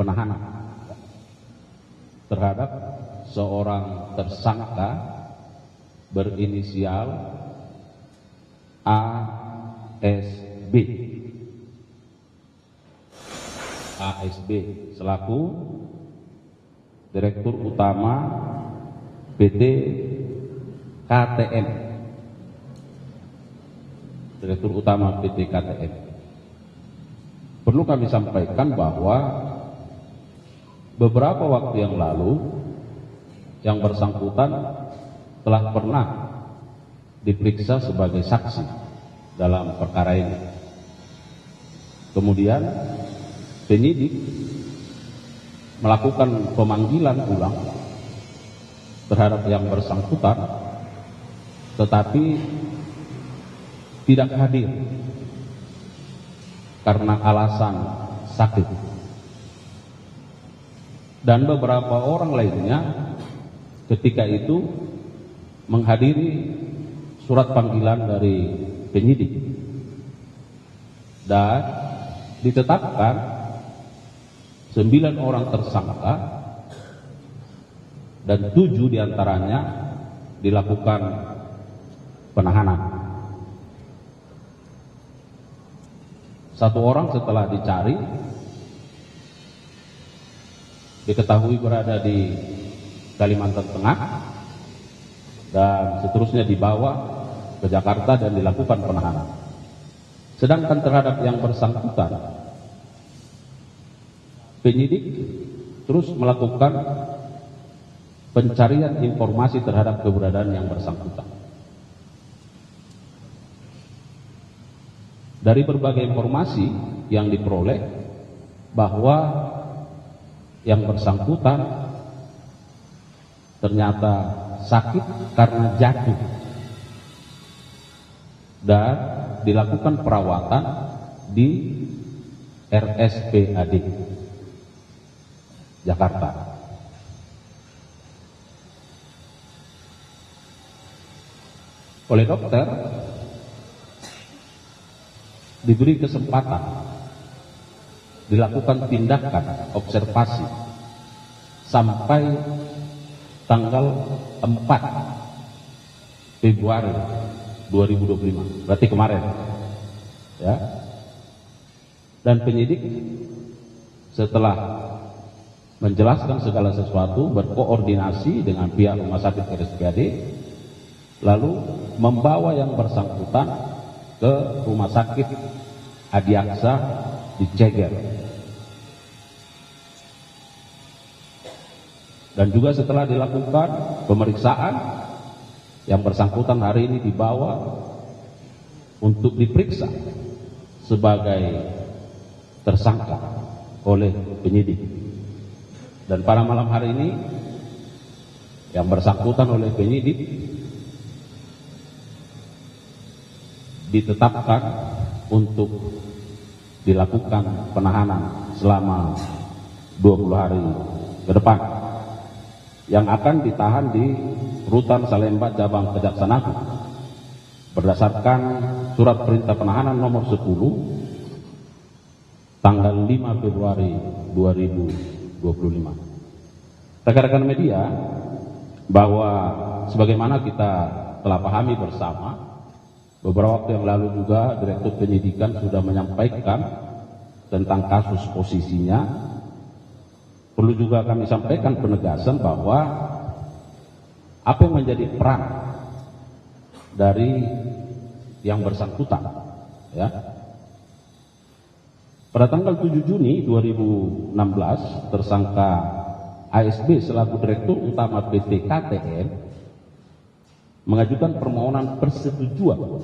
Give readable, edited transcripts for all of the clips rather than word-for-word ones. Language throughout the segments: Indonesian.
penahanan terhadap seorang tersangka berinisial ASB selaku Direktur Utama PT KTM. Direktur Utama PT KTM. Perlu kami sampaikan bahwa beberapa waktu yang lalu yang bersangkutan telah pernah diperiksa sebagai saksi dalam perkara ini. Kemudian penyidik melakukan pemanggilan ulang terhadap yang bersangkutan, tetapi tidak hadir karena alasan sakit. Dan beberapa orang lainnya ketika itu menghadiri surat panggilan dari penyidik dan ditetapkan 9 orang tersangka dan 7 diantaranya dilakukan penahanan. 1 orang setelah dicari diketahui berada di Kalimantan Tengah dan seterusnya dibawa ke Jakarta dan dilakukan penahanan. Sedangkan terhadap yang bersangkutan, penyidik terus melakukan pencarian informasi terhadap keberadaan yang bersangkutan. Dari berbagai informasi yang diperoleh bahwa yang bersangkutan ternyata sakit karena jatuh dan dilakukan perawatan di RSPAD Jakarta. Oleh dokter diberi kesempatan dilakukan tindakan observasi sampai tanggal 4 Februari 2025, berarti kemarin ya. Dan penyidik setelah menjelaskan segala sesuatu berkoordinasi dengan pihak rumah sakit RSPAD, lalu membawa yang bersangkutan ke rumah sakit Adiaksa di Ceger. Dan juga setelah dilakukan pemeriksaan, yang bersangkutan hari ini dibawa untuk diperiksa sebagai tersangka oleh penyidik. Dan pada malam hari ini yang bersangkutan oleh penyidik ditetapkan untuk dilakukan penahanan selama 20 hari ke depan, yang akan ditahan di Rutan Salemba Cabang Kejaksaan Agung berdasarkan surat perintah penahanan nomor 10 tanggal 5 Februari 2025. Rekan-rekan media, bahwa sebagaimana kita telah pahami bersama, beberapa waktu yang lalu juga Direktur Penyidikan sudah menyampaikan tentang kasus posisinya. Perlu juga kami sampaikan penegasan bahwa apa yang menjadi peran dari yang bersangkutan ya. Pada tanggal 7 Juni 2016, tersangka ASB selaku Direktur Utama PT KTM mengajukan permohonan persetujuan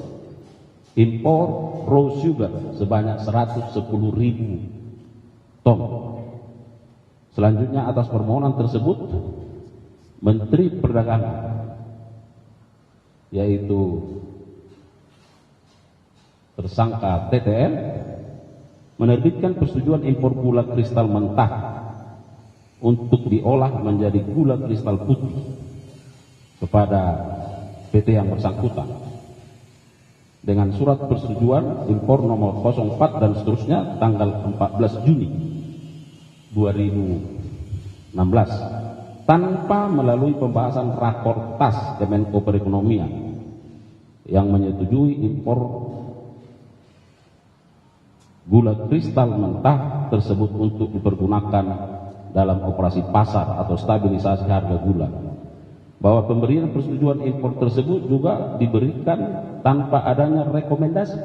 impor raw sugar sebanyak 110.000 ton. Selanjutnya atas permohonan tersebut, Menteri Perdagangan, yaitu tersangka TTM, menerbitkan persetujuan impor gula kristal mentah untuk diolah menjadi gula kristal putih kepada PT yang bersangkutan. dengan surat persetujuan impor nomor 04 dan seterusnya tanggal 14 Juni 2016 tanpa melalui pembahasan rakortas Kemenko Perekonomian yang menyetujui impor gula kristal mentah tersebut untuk dipergunakan dalam operasi pasar atau stabilisasi harga gula, bahwa pemberian persetujuan impor tersebut juga diberikan tanpa adanya rekomendasi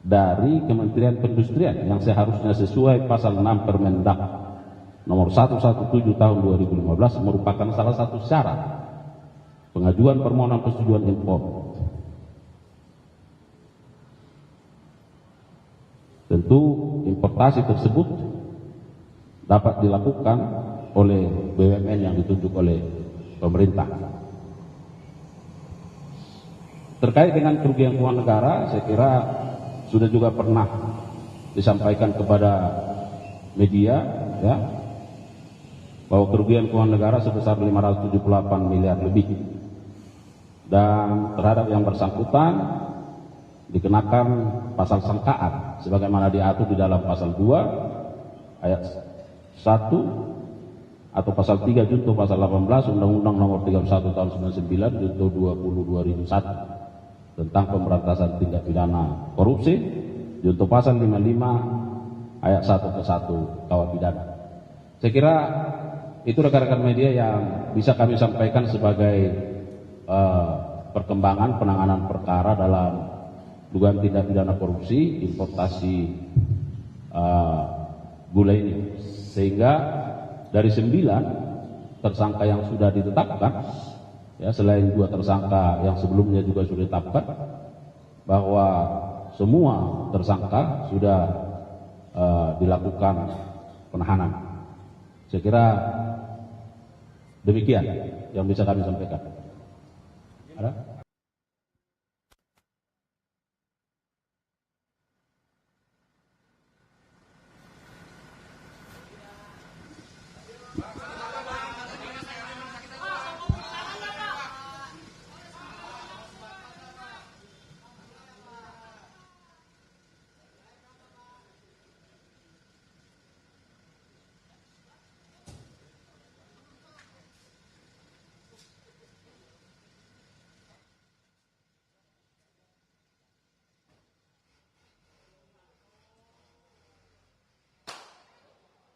dari Kementerian Perindustrian yang seharusnya sesuai pasal 6 Permendak nomor 117 tahun 2015 merupakan salah satu syarat pengajuan permohonan persetujuan impor. Tentu importasi tersebut dapat dilakukan oleh BUMN yang ditunjuk oleh pemerintah. Terkait dengan kerugian keuangan negara, saya kira sudah juga pernah disampaikan kepada media, ya, bahwa kerugian keuangan negara sebesar 578 miliar lebih, dan terhadap yang bersangkutan dikenakan pasal sangkaan sebagaimana diatur di dalam pasal 2 ayat 1 atau pasal 3 junto pasal 18 Undang-Undang nomor 31 tahun 99 junto 20 2001 tentang pemberantasan tindak pidana korupsi junto pasal 55 ayat 1 ke 1 KUH pidana. Saya kira itu rekan-rekan media yang bisa kami sampaikan sebagai perkembangan penanganan perkara dalam dugaan tindak pidana korupsi importasi gula ini, sehingga dari 9 tersangka yang sudah ditetapkan, ya, selain 2 tersangka yang sebelumnya juga sudah ditetapkan, bahwa semua tersangka sudah dilakukan penahanan. Saya kira demikian yang bisa kami sampaikan. Ada?